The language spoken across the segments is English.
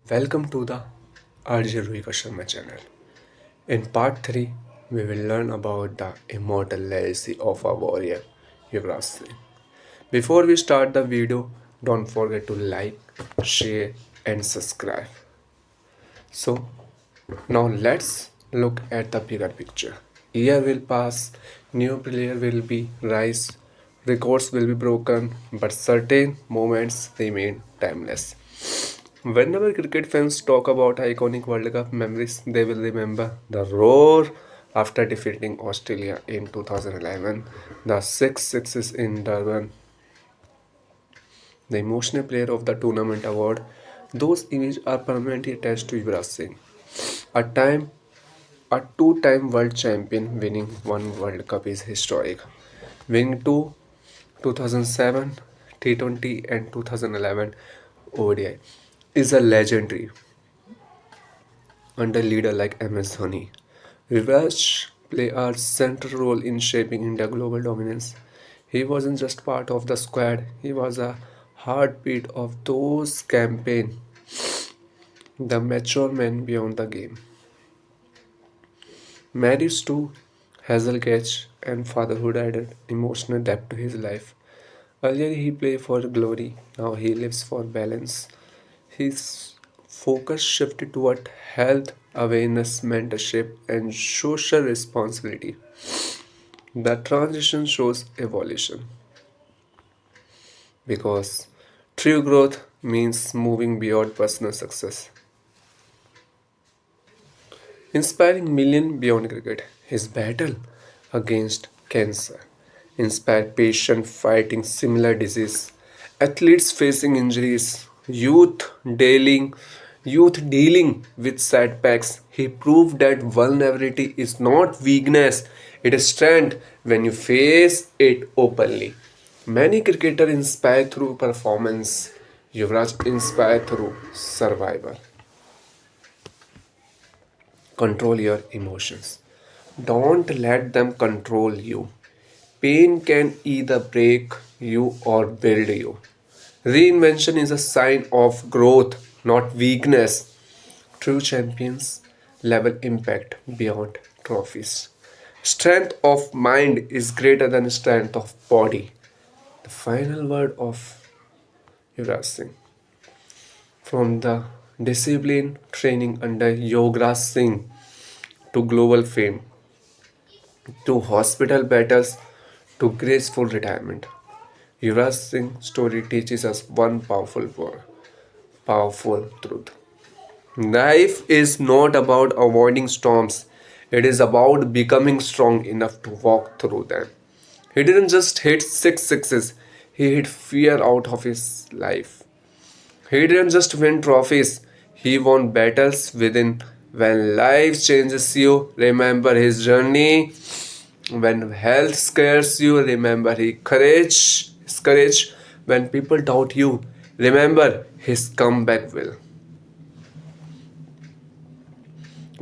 Welcome to the RJ Rui Sharma channel. In part 3, we will learn about the immortal legacy of a warrior, Yuvraj Singh. Before we start the video, don't forget to like, share, and subscribe. So, now let's look at the bigger picture. Year will pass, new player will be rise, records will be broken, but certain moments remain timeless. Whenever cricket fans talk about iconic World Cup memories, they will remember the roar after defeating Australia in 2011, the six sixes in Durban, the emotional player of the tournament award. Those images are permanently attached to Yuvraj Singh, a time a two-time world champion winning one World Cup is historic. Winning two 2007 T20 and 2011 ODI is a legendary under leader like MS Dhoni. Yuvraj played a central role in shaping India global dominance. He wasn't just part of the squad, he was a heartbeat of those campaign, the mature man beyond the game. Marriage to Hazel Catch and fatherhood added emotional depth to his life. Earlier he played for glory, now he lives for balance. His focus shifted toward health, awareness, mentorship, and social responsibility. The transition shows evolution because true growth means moving beyond personal success. Inspiring millions beyond cricket, his battle against cancer inspired patients fighting similar disease, athletes facing injuries, youth dealing with setbacks. He proved that vulnerability is not weakness, it is strength when you face it openly. Many cricketers inspire through performance. Yuvraj inspired through survival. Control your emotions. Don't let them control you. Pain can either break you or build you. Reinvention is a sign of growth, not weakness. True champions level impact beyond trophies. Strength of mind is greater than strength of body. The final word of Yuvraj Singh. From the discipline training under Yuvraj Singh to global fame, to hospital battles, to graceful retirement. Yuvraj Singh's story teaches us one powerful truth. Life is not about avoiding storms, it is about becoming strong enough to walk through them. He didn't just hit six sixes, he hit fear out of his life. He didn't just win trophies, he won battles within. When life changes you, remember his journey. When health scares you, remember his courage. When people doubt you, remember his comeback will.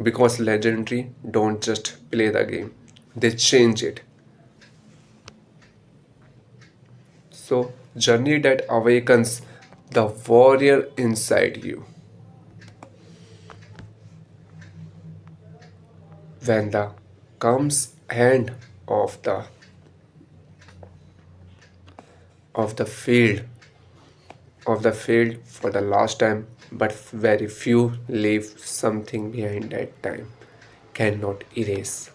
Because legendary don't just play the game, they change it. So, journey that awakens the warrior inside you. When the comes end of the field for the last time, but very few leave something behind that time cannot erase.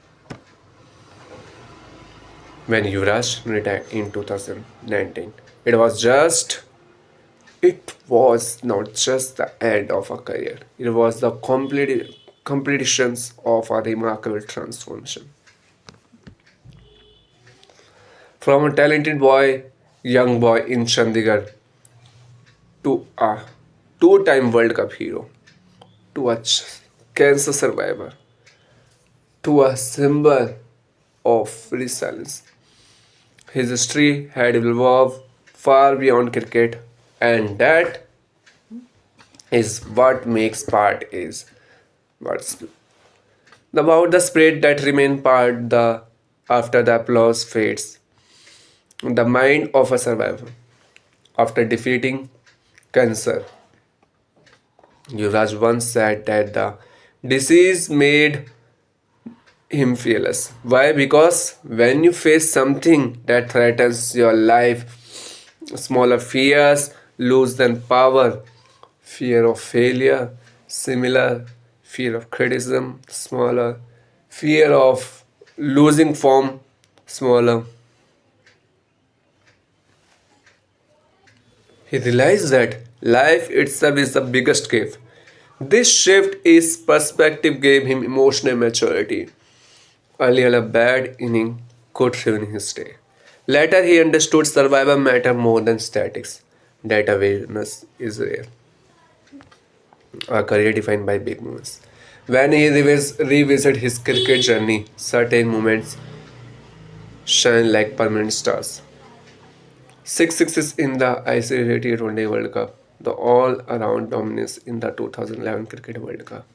When Yuvraj retired in 2019, it was not just the end of a career, it was the completions of a remarkable transformation. From a talented young boy in Chandigarh, to a two-time World Cup hero, to a cancer survivor, to a symbol of resilience. His history had evolved far beyond cricket, and that is what makes part is what's about the spirit that remain part the after the applause fades. The mind of a survivor after defeating cancer Yuvraj once said that the disease made him fearless. Why? Because when you face something that threatens your life, smaller fears lose then power. Fear of failure, similar. Fear of criticism, smaller. Fear of losing form, smaller. He realized that life itself is the biggest gift. This shift is perspective gave him emotional maturity. Earlier, a bad inning could ruin his day. Later, he understood survival matter more than statics. That awareness is rare. A career defined by big moments. When he revisit his cricket journey, certain moments shine like permanent stars. Six sixes in the ICC One-Day World Cup, the all-around dominance in the 2011 Cricket World Cup,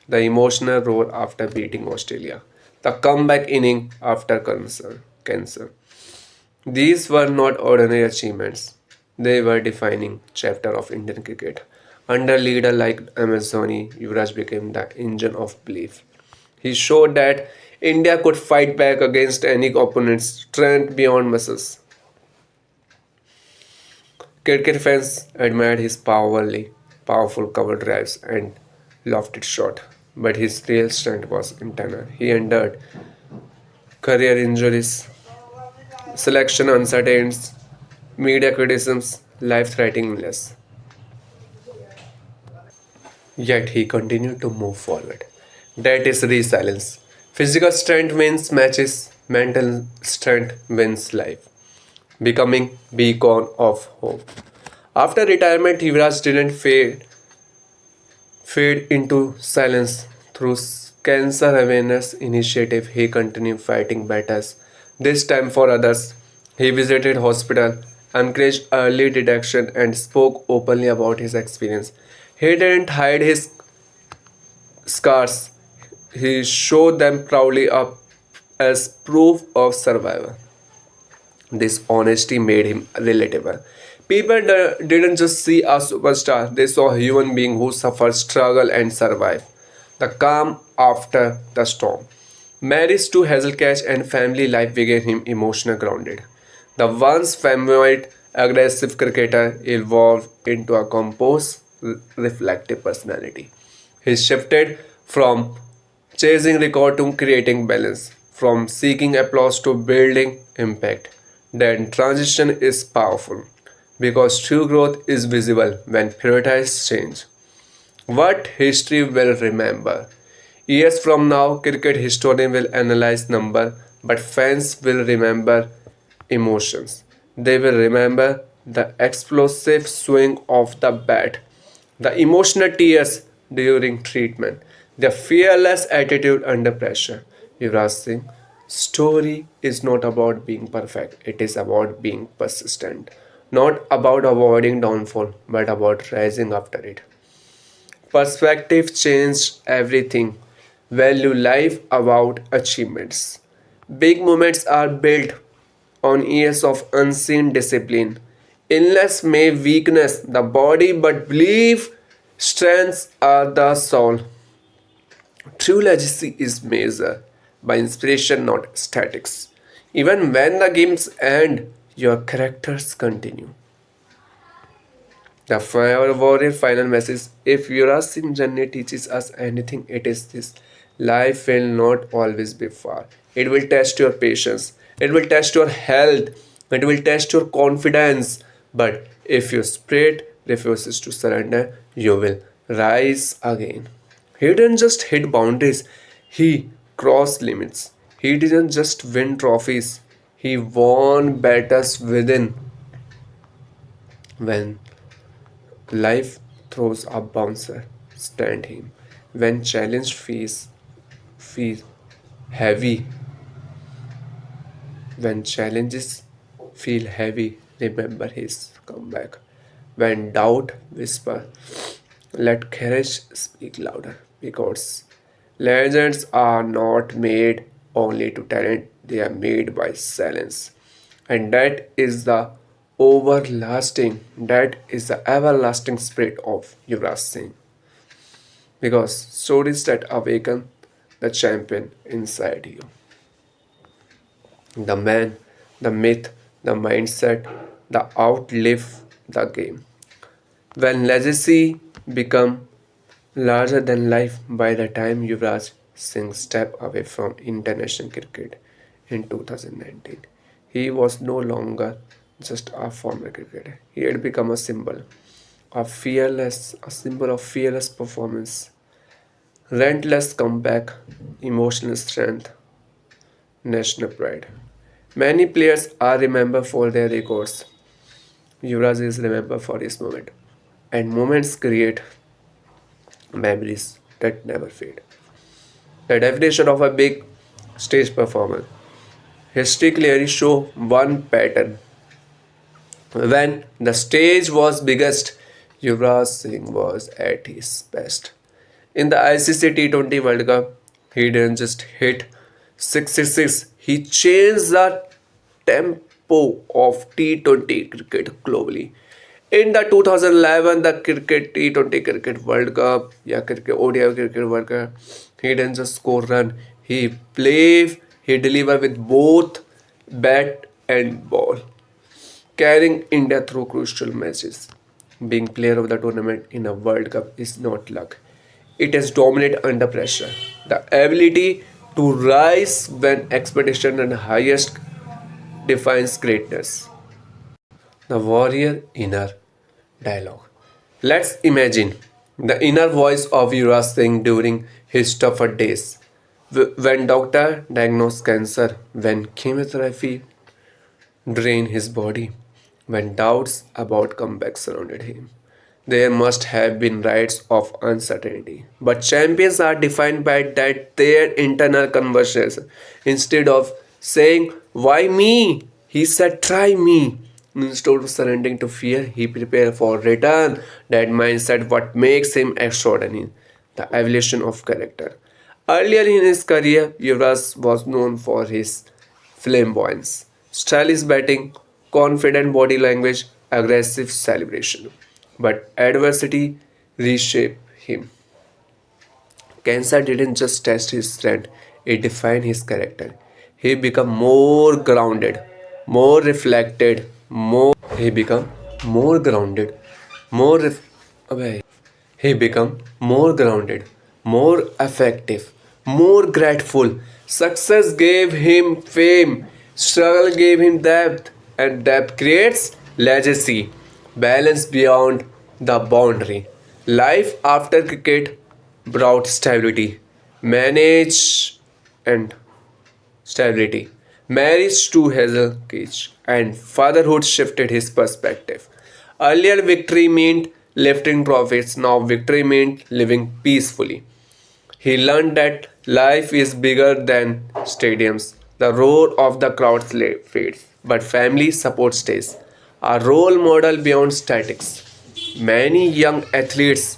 the emotional roar after beating Australia, the comeback inning after cancer. These were not ordinary achievements. They were defining chapter of Indian cricket. Under leader like MS Dhoni, Yuvraj became the engine of belief. He showed that India could fight back against any opponent's strength beyond muscles. Cricket fans admired his powerful cover drives and lofted shot, but his real strength was internal. He endured career injuries, selection uncertainties, media criticisms, life-threatening illness. Yet he continued to move forward. That is resilience. Physical strength wins matches, mental strength wins life, becoming beacon of hope. After retirement, Yuvraj didn't fade into silence. Through cancer awareness initiative, he continued fighting battles. This time for others, he visited hospital, encouraged early detection, and spoke openly about his experience. He didn't hide his scars. He showed them proudly up as proof of survival. This honesty made him relatable. People didn't just see a superstar, they saw a human being who suffered, struggled, and survived. The calm after the storm. Marriage to Hazelcatch and family life became him emotionally grounded. The once flamboyant, aggressive cricketer evolved into a composed, reflective personality. He shifted from chasing record to creating balance, from seeking applause to building impact. That transition is powerful because true growth is visible when priorities change. What history will remember. Years from now, cricket historian will analyze number, but fans will remember emotions. They will remember the explosive swing of the bat, the emotional tears during treatment, the fearless attitude under pressure. Yuvraj Singh, story is not about being perfect, it is about being persistent. Not about avoiding downfall, but about rising after it. Perspective changed everything. Value life about achievements. Big moments are built on years of unseen discipline. Illness may weakness the body, but belief, strengths are the soul. True legacy is measured by inspiration, not statics. Even when the games end, your characters continue. The Fire Warrior final message. If Yuvraj Singh journey teaches us anything, it is this. Life will not always be far. It will test your patience. It will test your health. It will test your confidence. But if your spirit refuses to surrender, you will rise again. He didn't just hit boundaries, he crossed limits. He didn't just win trophies, he won battles within. When life throws a bouncer, stand him. When challenge feel heavy, when challenges feel heavy, remember his comeback. When doubt whisper, let courage speak louder. Because legends are not made only to talent, they are made by silence. And that is the everlasting spirit of Yuvraj Singh. because stories that awaken the champion inside you. The man, the myth, the mindset, the outlive the game. When legacy become larger than life by the time Yuvraj Singh stepped away from international cricket in 2019, he was no longer just a former cricketer. He had become a symbol of fearless performance, relentless comeback, emotional strength, national pride. Many players are remembered for their records. Yuvraj is remembered for his moment. And moments create memories that never fade. The definition of a big stage performer. History clearly show one pattern. When the stage was biggest, Yuvraj Singh was at his best. In the ICC T20 World Cup, he didn't just hit 66, he changed the tempo of T20 cricket globally. In the 2011 the cricket T20 cricket World Cup, yeah, cricket ODI cricket World Cup, he didn't just score run. He played, he delivered with both bat and ball, carrying India through crucial matches. Being player of the tournament in a World Cup is not luck. It is dominate under pressure. The ability to rise when expectation and highest defines greatness. The warrior inner dialogue. Let's imagine the inner voice of Yuvraj Singh during his tougher days. When doctor diagnosed cancer, when chemotherapy drained his body, when doubts about comeback surrounded him. There must have been rights of uncertainty. But champions are defined by that their internal conversations. Instead of saying, "Why me?" he said, "Try me." Instead of surrendering to fear, he prepared for return. That mindset what makes him extraordinary. The evolution of character. Earlier in his career, Yuvraj was known for his flamboyance, stylish batting, confident body language, aggressive celebration. But adversity reshaped him. Cancer didn't just test his strength, it defined his character. He became more grounded, more reflected, more he became more grounded, more ref- he became more grounded, more effective, more grateful. Success gave him fame, struggle gave him depth, and depth creates legacy. Balance beyond the boundary. Life after cricket brought stability, manage and stability. Marriage to Hazel Cage and fatherhood shifted his perspective. Earlier, victory meant lifting profits, now, victory meant living peacefully. He learned that life is bigger than stadiums. The roar of the crowd fades, but family support stays. A role model beyond statics. Many young athletes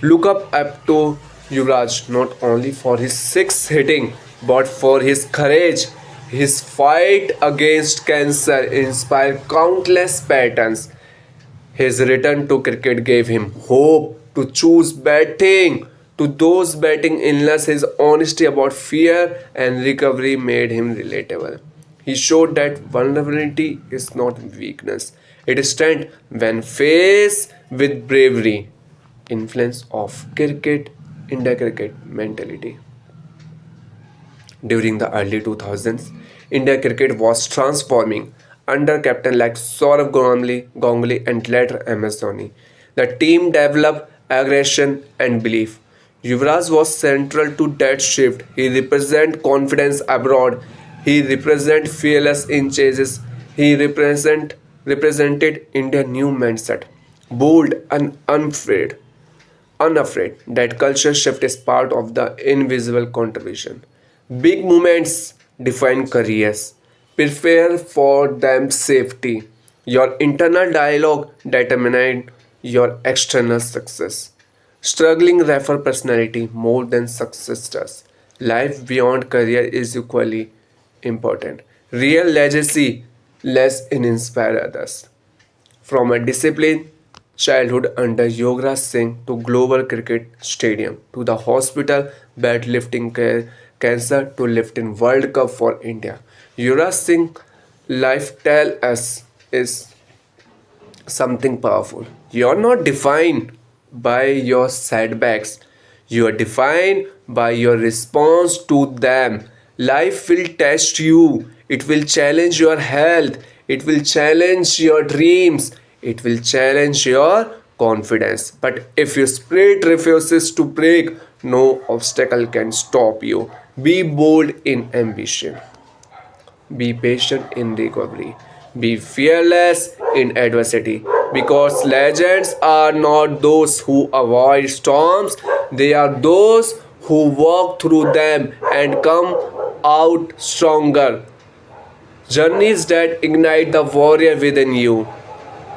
look up to Yuvraj not only for his six hitting but for his courage. His fight against cancer inspired countless patterns. His return to cricket gave him hope to choose batting. To those batting illness, his honesty about fear and recovery made him relatable. He showed that vulnerability is not weakness, it is strength when faced with bravery. Influence of cricket, India cricket mentality. During the early 2000s, India cricket was transforming under captain like Saurav Ganguly and later MS Dhoni. The team developed aggression and belief. Yuvraj was central to that shift. He represented confidence abroad. He represented fearless in chases. He represented India new mindset, bold and unafraid that culture shift is part of the invisible contribution. Big movements define careers. Prepare for them safety. Your internal dialogue determines your external success. Struggling refer personality more than success does. Life beyond career is equally important. Real legacy less in inspire others. From a discipline childhood under Yuvraj Singh to global cricket stadium to the hospital bed lifting cancer to lifting World Cup for India. Yuvraj Singh life tell us is something powerful. You're not defined by your setbacks, you are defined by your response to them. Life will test you, it will challenge your health, it will challenge your dreams, it will challenge your confidence. But if your spirit refuses to break, no obstacle can stop you. Be bold in ambition. Be patient in recovery. Be fearless in adversity. Because legends are not those who avoid storms, they are those who walk through them and come out stronger. Journeys that ignite the warrior within you.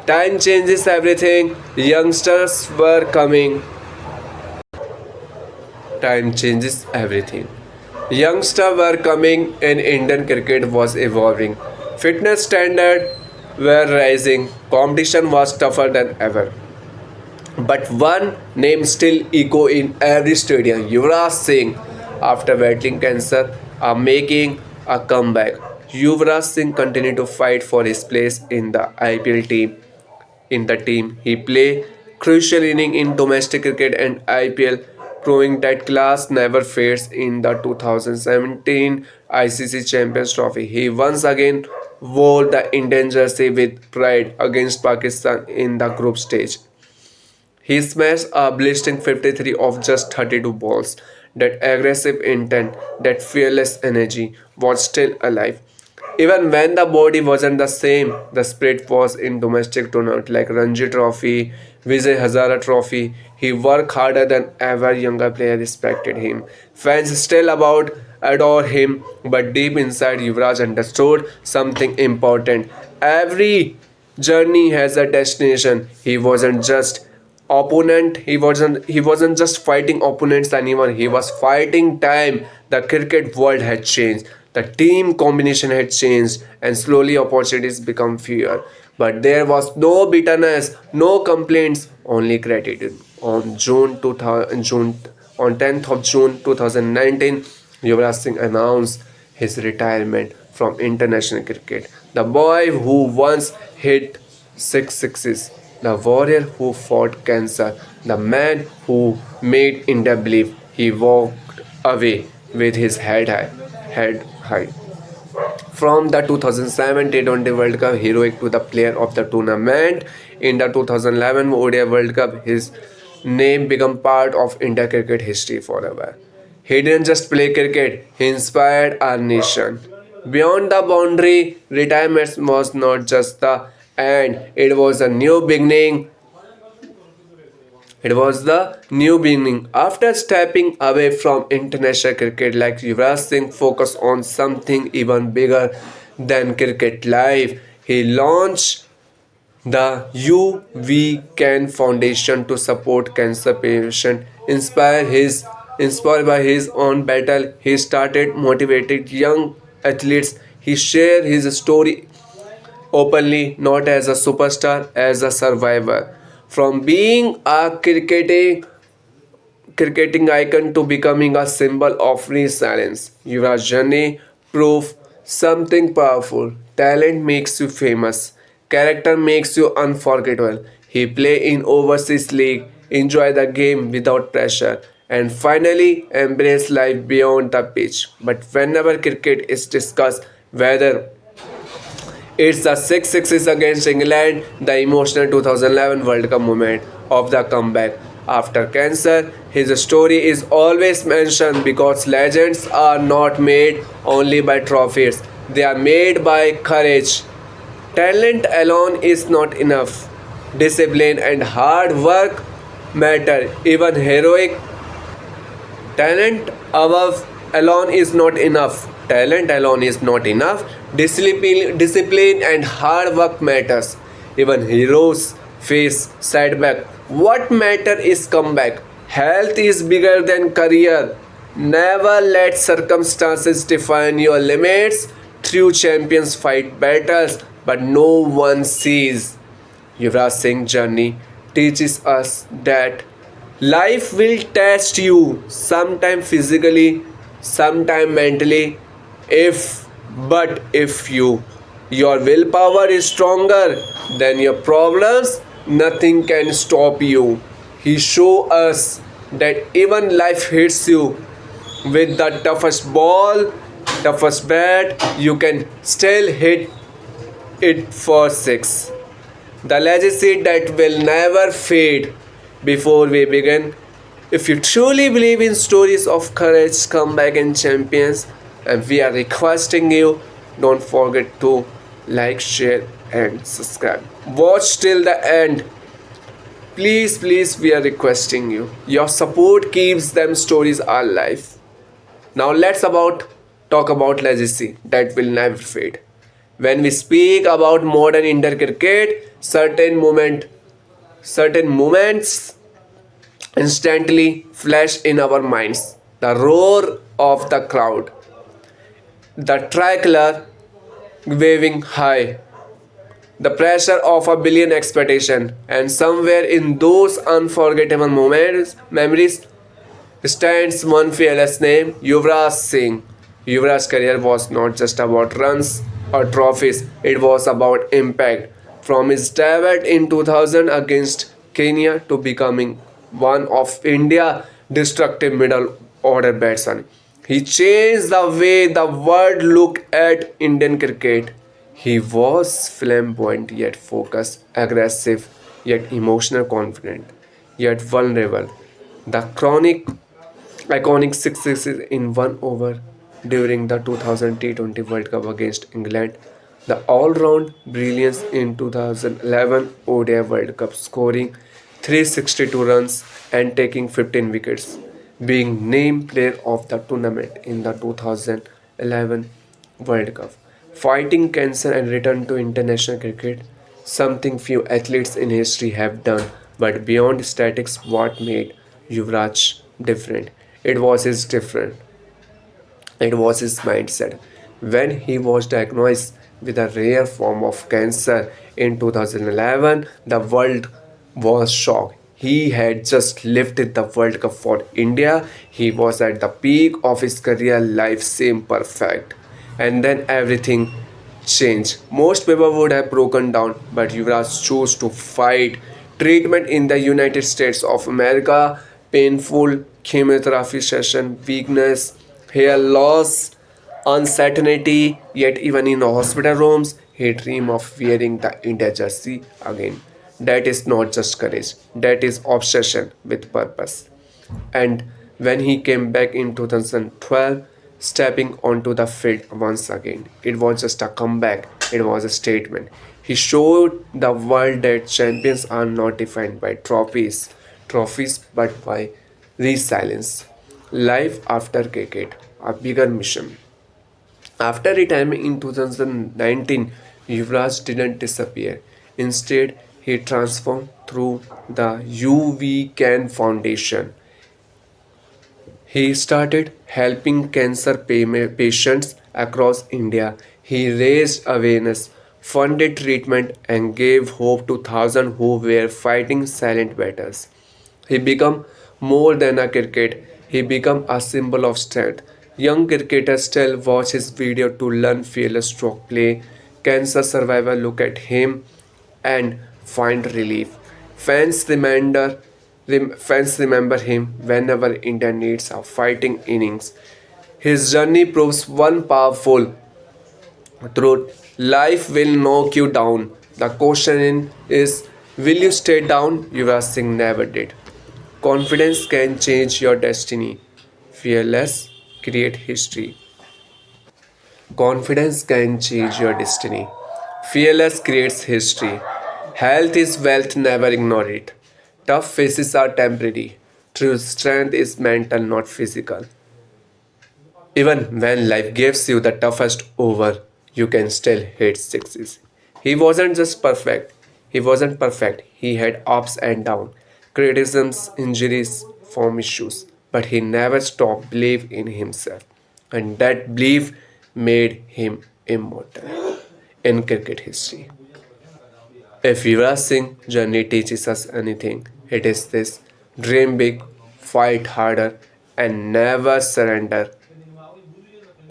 Time changes everything. Youngsters were coming. Time changes everything. Youngsters were coming and Indian cricket was evolving. Fitness standards were rising. Competition was tougher than ever. But one name still echo in every stadium. Yuvraj Singh, after battling cancer, are making a comeback. Yuvraj Singh continued to fight for his place in the IPL team. In the team, he played crucial inning in domestic cricket and IPL, proving that class never fades. In the 2017 ICC Champions Trophy, he once again wore the Indian jersey with pride against Pakistan in the group stage. He smashed a blistering 53 of just 32 balls. That aggressive intent, that fearless energy was still alive. Even when the body wasn't the same, the spirit was in domestic tournaments like Ranji Trophy, Vijay Hazara Trophy. He worked harder than ever. Younger players respected him. Fans still about adore him, but deep inside, Yuvraj understood something important. Every journey has a destination. He wasn't just fighting opponents anyone, he was fighting time. The cricket world had changed, the team combination had changed, and slowly opportunities become fewer, but there was no bitterness, no complaints, only gratitude. On June 2000, June on 10th of June 2019, Yuvraj Singh announced his retirement from international cricket. The boy who once hit six sixes, the warrior who fought cancer, the man who made India believe, he walked away with his head high. From the 2007 T20 World Cup heroic to the player of the tournament in the 2011 ODI World Cup, his name became part of India cricket history forever. He didn't just play cricket, he inspired our nation. Beyond the boundary, retirement was not just the end, it was a new beginning. It was the new beginning. After stepping away from international cricket, like Yuvraj Singh focused on something even bigger than cricket life. He launched the U We Can Foundation to support cancer patients. Inspired by his own battle, he started motivating young athletes. He shared his story openly, not as a superstar, as a survivor. From being a cricketing icon to becoming a symbol of resilience, your journey proved something powerful. Talent makes you famous. Character makes you unforgettable. He play in overseas league, enjoy the game without pressure, and finally embrace life beyond the pitch. But whenever cricket is discussed, whether it's the six sixes against England, the emotional 2011 World Cup moment of the comeback. After cancer, his story is always mentioned because legends are not made only by trophies, they are made by courage. Talent alone is not enough. Discipline and hard work matter. Even heroic talent above alone is not enough. Talent alone is not enough. Discipline and hard work matters. Even heroes face setback. What matter is comeback. Health is bigger than career. Never let circumstances define your limits. True champions fight battles, but no one sees. Yuvraj Singh's journey teaches us that life will test you, sometime physically, sometime mentally. If if your willpower is stronger than your problems, nothing can stop you. He show us that even life hits you with the toughest ball, toughest bat, you can still hit it for six. The legacy that will never fade. Before we begin, if you truly believe in stories of courage, comeback, and champions, and we are requesting you, don't forget to like, share, and subscribe. Watch till the end. Please, please, we are requesting you. Your support keeps them stories alive. Now let's about talk about legacy that will never fade. When we speak about modern Indian cricket, certain moments instantly flash in our minds. The roar of the crowd, the tricolor waving high, the pressure of a billion expectation, and somewhere in those unforgettable moments, memories stands one fearless name, Yuvraj Singh. Yuvraj's career was not just about runs or trophies, it was about impact. From his debut in 2000 against Kenya to becoming one of India's destructive middle order batsmen, he changed the way the world looked at Indian cricket. He was flamboyant yet focused, aggressive yet emotional, confident yet vulnerable. The chronic iconic six sixes in one over during the 2000 T20 World Cup against England, the all-round brilliance in 2011 ODI World Cup, scoring 362 runs and taking 15 wickets, being named player of the tournament in the 2011 World Cup, fighting cancer and return to international cricket, something few athletes in history have done. But beyond statics, what made Yuvraj different? It was his different. It was his mindset. When he was diagnosed with a rare form of cancer in 2011, the world was shocked. He had just lifted the World Cup for India. He was at the peak of his career. Life seemed perfect. And then everything changed. Most people would have broken down, but Yuvraj chose to fight. Treatment in the United States of America, painful chemotherapy session, weakness, hair loss, uncertainty. Yet even in hospital rooms, he dreamed of wearing the India jersey again. That is not just courage, that is obsession with purpose. And when he came back in 2012, stepping onto the field once again, it was just a comeback, it was a statement. He showed the world that champions are not defined by trophies but by resilience. Life after cricket, a bigger mission. After retirement in 2019, Yuvraj didn't disappear. Instead, he transformed through the UV Can Foundation. He started helping cancer patients across India. He raised awareness, funded treatment, and gave hope to thousands who were fighting silent battles. He became more than a cricket, he became a symbol of strength. Young cricketers still watch his video to learn fearless stroke play. Cancer survivor look at him and find relief. Fans remember him whenever India needs a fighting innings. His journey proves one powerful truth: life will knock you down. The question is, will you stay down? Yuvraj Singh never did. Confidence can change your destiny. Fearless, create history. Confidence can change your destiny. Fearless creates history. Health is wealth, never ignore it. Tough phases are temporary. True strength is mental, not physical. Even when life gives you the toughest over, you can still hit sixes. He wasn't just perfect. He wasn't perfect. He had ups and downs, criticisms, injuries, form issues. But he never stopped believing in himself. And that belief made him immortal in cricket history. If Yuvraj Singh journey teaches us anything, it is this: dream big, fight harder, and never surrender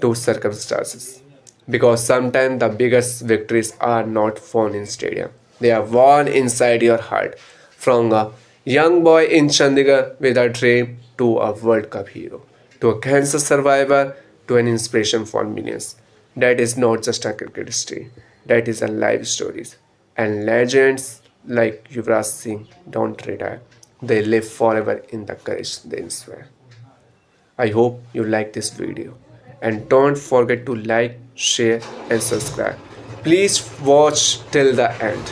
to circumstances. Because sometimes the biggest victories are not won in stadium. They are won inside your heart. From a young boy in Chandigarh with a dream to a World Cup hero, to a cancer survivor, to an inspiration for millions. That is not just a cricket history. That is a life stories. And legends like Yuvraj Singh don't retire. They live forever in the courage they inspire. I hope you like this video and don't forget to like, share and subscribe. Please watch till the end.